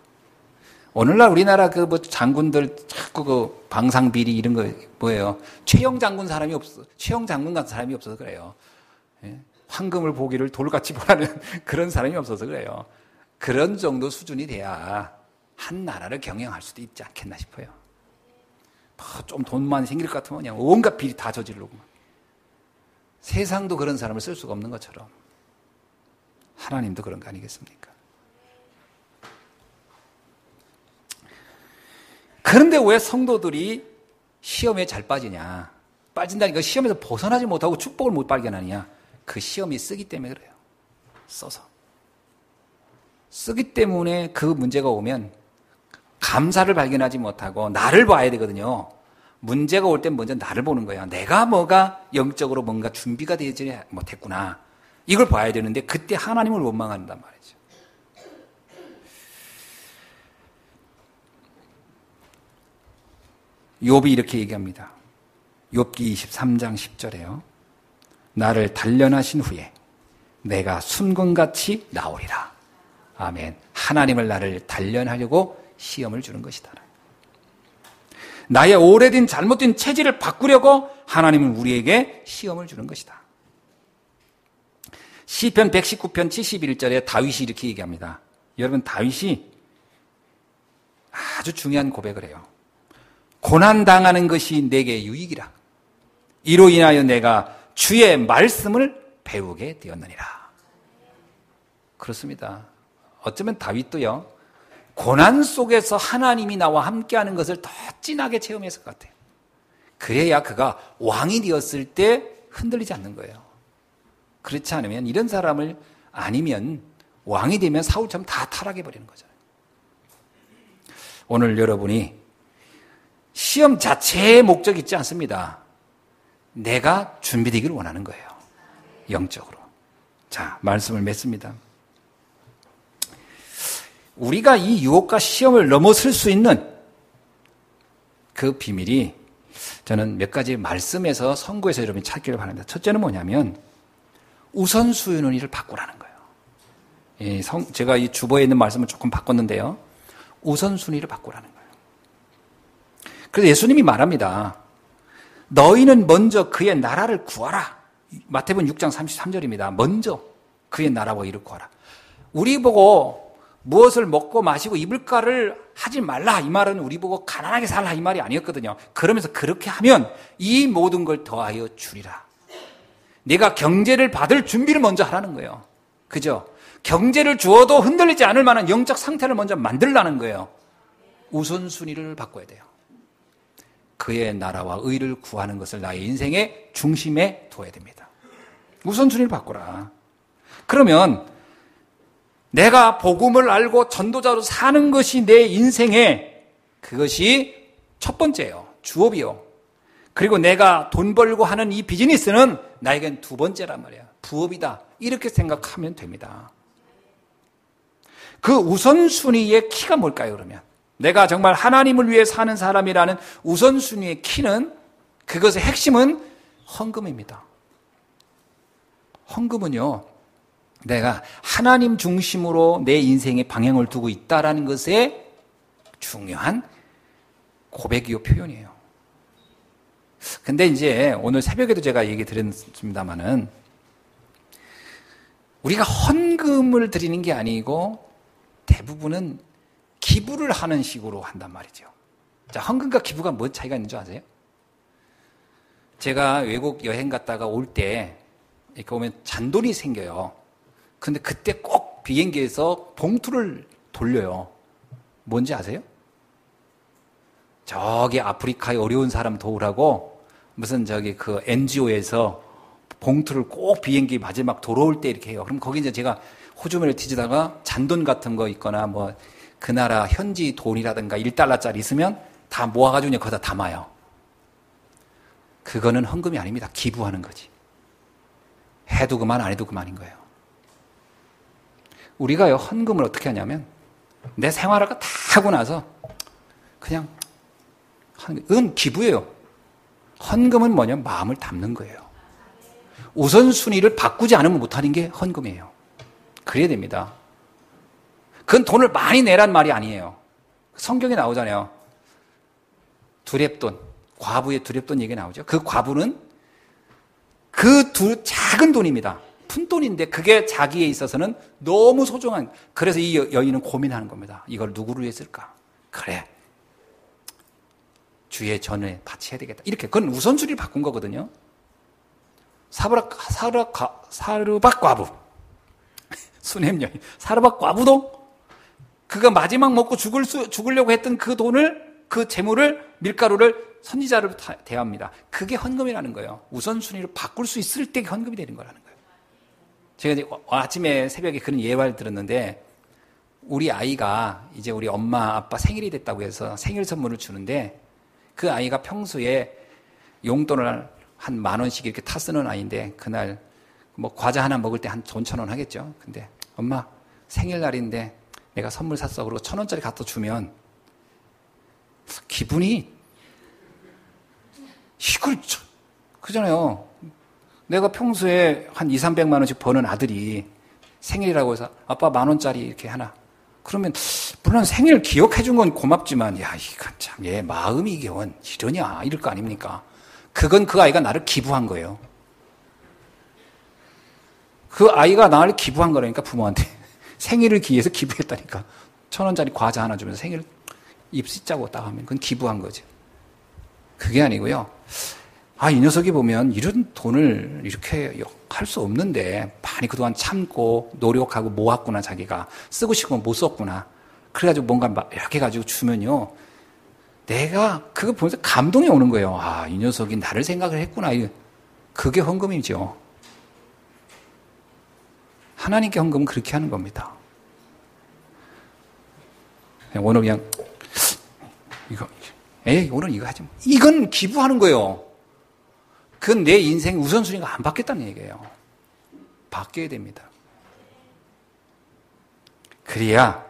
오늘날 우리나라 장군들 자꾸 방상비리 이런 거 뭐예요? 최영 장군 사람이 없어. 최영 장군 같은 사람이 없어서 그래요. 예? 황금을 보기를 돌같이 보라는 그런 사람이 없어서 그래요. 그런 정도 수준이 돼야 한 나라를 경영할 수도 있지 않겠나 싶어요. 좀 돈만 생길 것 같으면 그냥 온갖 비리 다 저지르고. 세상도 그런 사람을 쓸 수가 없는 것처럼 하나님도 그런 거 아니겠습니까? 그런데 왜 성도들이 시험에 잘 빠지냐? 빠진다니까 시험에서 벗어나지 못하고 축복을 못 발견하느냐? 그 시험이 쓰기 때문에 그래요. 써서. 쓰기 때문에 그 문제가 오면 감사를 발견하지 못하고 나를 봐야 되거든요. 문제가 올 땐 먼저 나를 보는 거예요. 내가 뭐가 영적으로 뭔가 준비가 되지 못했구나. 이걸 봐야 되는데 그때 하나님을 원망한단 말이죠. 욥이 이렇게 얘기합니다. 욥기 23장 10절에요. 나를 단련하신 후에 내가 순금같이 나오리라. 아멘. 하나님을 나를 단련하려고 시험을 주는 것이다. 나의 오래된 잘못된 체질을 바꾸려고 하나님은 우리에게 시험을 주는 것이다. 시편 119편 71절에 다윗이 이렇게 얘기합니다. 여러분 다윗이 아주 중요한 고백을 해요. 고난당하는 것이 내게 유익이라. 이로 인하여 내가 주의 말씀을 배우게 되었느니라. 그렇습니다. 어쩌면 다윗도요, 고난 속에서 하나님이 나와 함께하는 것을 더 진하게 체험했을 것 같아요. 그래야 그가 왕이 되었을 때 흔들리지 않는 거예요. 그렇지 않으면, 이런 사람을 아니면 왕이 되면 사울처럼 다 타락해버리는 거잖아요. 오늘 여러분이 시험 자체의 목적이 있지 않습니다. 내가 준비되기를 원하는 거예요. 영적으로. 자, 말씀을 맺습니다. 우리가 이 유혹과 시험을 넘어설 수 있는 그 비밀이 저는 몇 가지 말씀에서 선고에서 여러분이 찾기를 바랍니다. 첫째는 뭐냐면 우선순위를 바꾸라는 거예요. 제가 이 주보에 있는 말씀을 조금 바꿨는데요. 우선순위를 바꾸라는 거예요. 그래서 예수님이 말합니다. 너희는 먼저 그의 나라를 구하라. 마태복음 6장 33절입니다. 먼저 그의 나라와 이를 구하라. 우리 보고 무엇을 먹고 마시고 입을까를 하지 말라. 이 말은 우리 보고 가난하게 살라. 이 말이 아니었거든요. 그러면서 그렇게 하면 이 모든 걸 더하여 주리라. 내가 경제를 받을 준비를 먼저 하라는 거예요. 그죠? 경제를 주어도 흔들리지 않을 만한 영적 상태를 먼저 만들라는 거예요. 우선순위를 바꿔야 돼요. 그의 나라와 의를 구하는 것을 나의 인생의 중심에 둬야 됩니다. 우선순위를 바꾸라. 그러면 내가 복음을 알고 전도자로 사는 것이 내 인생의 그것이 첫 번째예요. 주업이요. 그리고 내가 돈 벌고 하는 이 비즈니스는 나에겐 두 번째란 말이에요. 부업이다. 이렇게 생각하면 됩니다. 그 우선순위의 키가 뭘까요, 그러면? 내가 정말 하나님을 위해 사는 사람이라는 우선순위의 키는, 그것의 핵심은 헌금입니다. 헌금은요, 내가 하나님 중심으로 내 인생의 방향을 두고 있다라는 것의 중요한 고백이요, 표현이에요. 근데 이제 오늘 새벽에도 제가 얘기 드렸습니다마는 우리가 헌금을 드리는 게 아니고 대부분은 기부를 하는 식으로 한단 말이죠. 자, 헌금과 기부가 뭐 차이가 있는 줄 아세요? 제가 외국 여행 갔다가 올 때 이렇게 오면 잔돈이 생겨요. 근데 그때 꼭 비행기에서 봉투를 돌려요. 뭔지 아세요? 저기 아프리카에 어려운 사람 도우라고 무슨 저기 그 NGO에서 봉투를 꼭 비행기 마지막 돌아올 때 이렇게 해요. 그럼 거기 이제 제가 호주머니를 뒤지다가 잔돈 같은 거 있거나 뭐 그 나라 현지 돈이라든가 1달러짜리 있으면 다 모아가지고 그냥 거기다 담아요. 그거는 헌금이 아닙니다. 기부하는 거지. 해도 그만 안 해도 그만인 거예요. 우리가요, 헌금을 어떻게 하냐면 내 생활을 다 하고 나서 그냥 이건 기부예요. 헌금은 뭐냐면 마음을 담는 거예요. 우선순위를 바꾸지 않으면 못하는 게 헌금이에요. 그래야 됩니다. 그건 돈을 많이 내란 말이 아니에요. 성경에 나오잖아요. 두렙돈, 과부의 두렙돈 얘기 나오죠. 그 과부는 그 작은 돈입니다. 푼돈인데 그게 자기에 있어서는 너무 소중한, 그래서 이 여인은 고민하는 겁니다. 이걸 누구를 위해 쓸까? 그래, 주의 전에 바쳐야 되겠다. 이렇게, 그건 우선순위를 바꾼 거거든요. 사르밧 과부, 수넴 여인, 사르밧 과부도 그가 마지막 먹고 죽으려고 했던 그 돈을, 그 재물을, 밀가루를 선지자를 대합니다. 그게 헌금이라는 거예요. 우선순위를 바꿀 수 있을 때 헌금이 되는 거라는 거예요. 제가 이제 아침에 새벽에 그런 예화를 들었는데, 우리 아이가 이제 우리 엄마 아빠 생일이 됐다고 해서 생일 선물을 주는데, 그 아이가 평소에 용돈을 한 10,000원씩 이렇게 타 쓰는 아이인데, 그날 뭐 과자 하나 먹을 때 한 돈 1,000원 하겠죠. 근데 엄마 생일날인데 내가 선물 샀어. 그리고 1,000원짜리 갖다 주면 기분이 그잖아요. 내가 평소에 한 200~300만 원씩 버는 아들이 생일이라고 해서 아빠 10,000원짜리 이렇게 하나. 그러면 물론 생일 기억해 준 건 고맙지만, 야, 이거 참 얘 마음이 겨원 이러냐 이럴 거 아닙니까? 그건 그 아이가 나를 기부한 거예요. 그 아이가 나를 기부한 거라니까, 부모한테. 생일을 기해서 기부했다니까. 1,000원짜리 과자 하나 주면서 생일 입 씻자고 딱 하면 그건 기부한 거죠. 그게 아니고요. 이 녀석이 보면 이런 돈을 이렇게 할 수 없는데 많이 그동안 참고 노력하고 모았구나, 자기가. 쓰고 싶으면 못 썼구나. 그래가지고 뭔가 막 이렇게 가지고 주면요. 내가 그거 보면서 감동이 오는 거예요. 이 녀석이 나를 생각을 했구나. 그게 헌금이죠. 하나님께 헌금은 그렇게 하는 겁니다. 오늘 그냥 오늘 이거 하지. 이건 기부하는 거예요. 그건 내 인생 우선순위가 안 바뀌었다는 얘기예요. 바뀌어야 됩니다. 그래야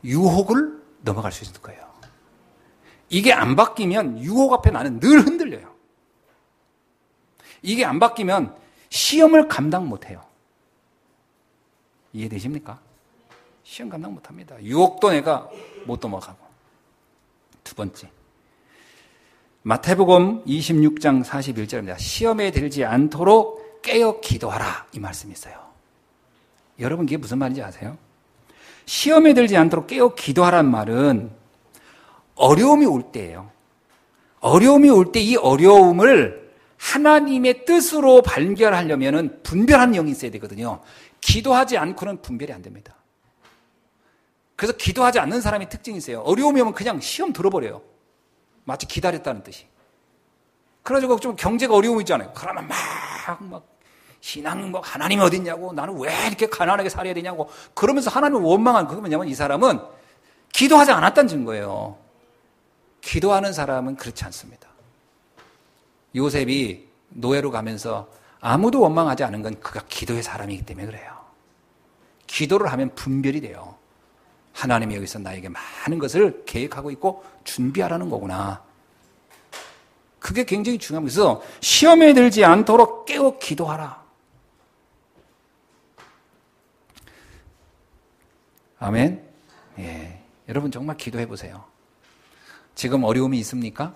유혹을 넘어갈 수 있을 거예요. 이게 안 바뀌면 유혹 앞에 나는 늘 흔들려요. 이게 안 바뀌면 시험을 감당 못해요. 이해되십니까? 시험 감당 못합니다. 유혹도 내가 못 넘어가고. 두 번째, 마태복음 26장 41절입니다. 시험에 들지 않도록 깨어 기도하라, 이 말씀이 있어요. 여러분, 이게 무슨 말인지 아세요? 시험에 들지 않도록 깨어 기도하라는 말은 어려움이 올 때예요. 어려움이 올 때 이 어려움을 하나님의 뜻으로 발견하려면 분별하는 영이 있어야 되거든요. 기도하지 않고는 분별이 안 됩니다. 그래서 기도하지 않는 사람의 특징이 있어요. 어려움이 오면 그냥 시험 들어버려요. 마치 기다렸다는 뜻이. 그래가지고 좀 경제가 어려움이 있잖아요. 그러면 막 신앙 하나님이 어딨냐고, 나는 왜 이렇게 가난하게 살아야 되냐고 그러면서 하나님을 원망하는, 그거 뭐냐면 이 사람은 기도하지 않았다는 증거예요. 기도하는 사람은 그렇지 않습니다. 요셉이 노예로 가면서 아무도 원망하지 않은 건 그가 기도의 사람이기 때문에 그래요. 기도를 하면 분별이 돼요. 하나님이 여기서 나에게 많은 것을 계획하고 있고 준비하라는 거구나. 그게 굉장히 중요합니다. 그래서 시험에 들지 않도록 깨어 기도하라. 아멘. 예. 여러분 정말 기도해 보세요. 지금 어려움이 있습니까?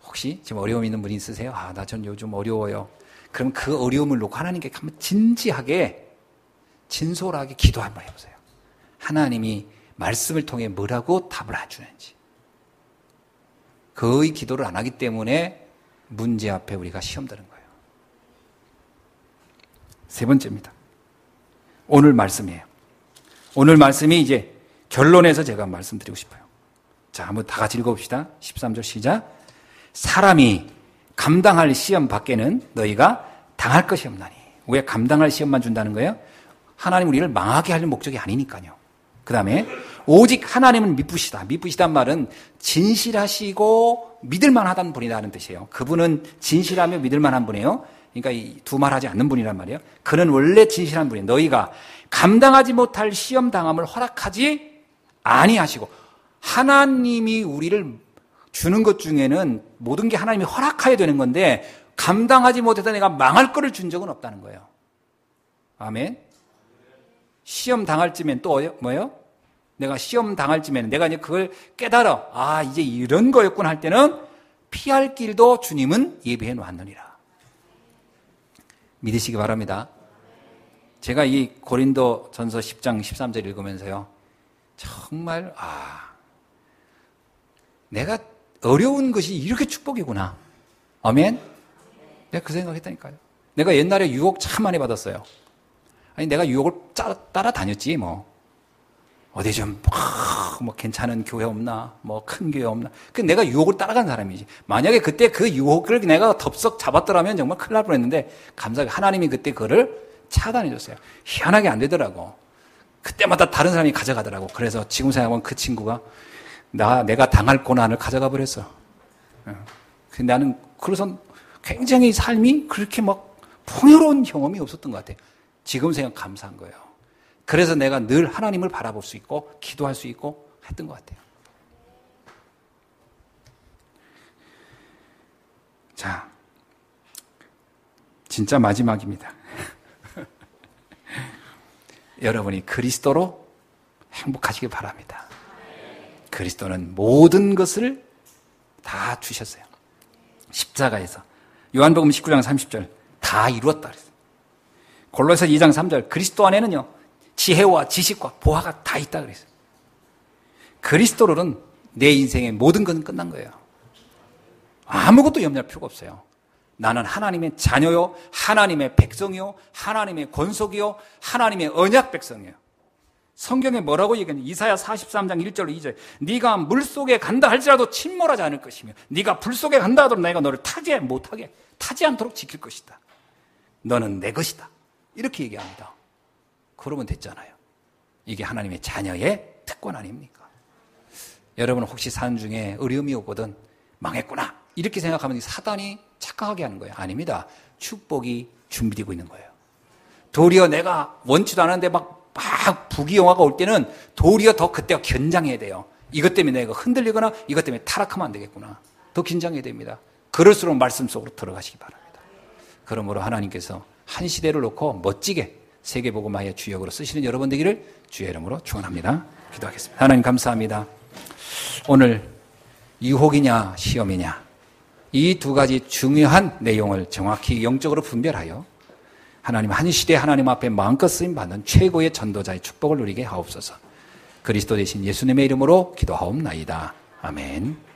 혹시 지금 어려움이 있는 분이 있으세요? 나 전 요즘 어려워요. 그럼 그 어려움을 놓고 하나님께 한번 진지하게, 진솔하게 기도 한번 해보세요. 하나님이 말씀을 통해 뭐라고 답을 해주는지. 거의 기도를 안 하기 때문에 문제 앞에 우리가 시험 드는 거예요. 세 번째입니다. 오늘 말씀이에요. 오늘 말씀이 이제 결론에서 제가 말씀드리고 싶어요. 자, 한번 다 같이 읽어봅시다. 13절 시작. 사람이 감당할 시험 밖에는 너희가 당할 것이 없나니. 왜 감당할 시험만 준다는 거예요? 하나님 우리를 망하게 하려는 목적이 아니니까요. 그 다음에 오직 하나님은 미쁘시다. 미쁘시단 말은 진실하시고 믿을만하다는 분이라는 뜻이에요. 그분은 진실하며 믿을만한 분이에요. 그러니까 이 두말하지 않는 분이란 말이에요. 그는 원래 진실한 분이에요. 너희가 감당하지 못할 시험 당함을 허락하지 아니하시고, 하나님이 우리를 주는 것 중에는 모든 게 하나님이 허락해야 되는 건데 감당하지 못해서 내가 망할 거를 준 적은 없다는 거예요. 아멘. 시험 당할 쯤엔 또 뭐예요? 내가 시험 당할 쯤에는 내가 이제 그걸 깨달아, 이제 이런 거였구나 할 때는 피할 길도 주님은 예비해 놓았느니라. 믿으시기 바랍니다. 제가 이 고린도 전서 10장 13절 읽으면서요, 정말 내가 어려운 것이 이렇게 축복이구나. 아멘. 내가 그 생각했다니까요. 내가 옛날에 유혹 참 많이 받았어요. 내가 유혹을 따라다녔지 어디 좀 괜찮은 교회 없나, 큰 교회 없나. 내가 유혹을 따라간 사람이지. 만약에 그때 그 유혹을 내가 덥석 잡았더라면 정말 큰일 날 뻔했는데, 감사하게 하나님이 그때 그거를 차단해 줬어요. 희한하게 안 되더라고. 그때마다 다른 사람이 가져가더라고. 그래서 지금 생각하면 그 친구가 내가 당할 고난을 가져가 버렸어. 나는 그래서 굉장히 삶이 그렇게 풍요로운 경험이 없었던 것 같아요. 지금 생각 감사한 거예요. 그래서 내가 늘 하나님을 바라볼 수 있고 기도할 수 있고 했던 것 같아요. 자, 진짜 마지막입니다. 여러분이 그리스도로 행복하시길 바랍니다. 그리스도는 모든 것을 다 주셨어요. 십자가에서. 요한복음 19장 30절 다 이루었다 그랬어요. 골로새 2장 3절 그리스도 안에는요 지혜와 지식과 보화가 다 있다 그랬어요. 그리스도로는 내 인생의 모든 건 끝난 거예요. 아무것도 염려할 필요가 없어요. 나는 하나님의 자녀요, 하나님의 백성이요, 하나님의 권속이요, 하나님의 언약 백성이에요. 성경에 뭐라고 얘기하냐? 이사야 43장 1절로 2절. 네가 물속에 간다 할지라도 침몰하지 않을 것이며 네가 불속에 간다 하더라도 내가 너를 타지 않도록 지킬 것이다. 너는 내 것이다. 이렇게 얘기합니다. 그러면 됐잖아요. 이게 하나님의 자녀의 특권 아닙니까? 여러분 혹시 사는 중에 어려움이 오거든 망했구나 이렇게 생각하면 사단이 착각하게 하는 거예요. 아닙니다. 축복이 준비되고 있는 거예요. 도리어 내가 원치도 않았는데 막 부귀영화가 올 때는 도리어 더 그때가 긴장해야 돼요. 이것 때문에 내가 흔들리거나 이것 때문에 타락하면 안 되겠구나. 더 긴장해야 됩니다. 그럴수록 말씀 속으로 들어가시기 바랍니다. 그러므로 하나님께서 한 시대를 놓고 멋지게 세계복음화의 주역으로 쓰시는 여러분 되기를 주의 이름으로 축원합니다. 기도하겠습니다. 하나님 감사합니다. 오늘 유혹이냐 시험이냐 이 두 가지 중요한 내용을 정확히 영적으로 분별하여 하나님 한 시대 하나님 앞에 마음껏 쓰임받는 최고의 전도자의 축복을 누리게 하옵소서. 그리스도 되신 예수님의 이름으로 기도하옵나이다. 아멘.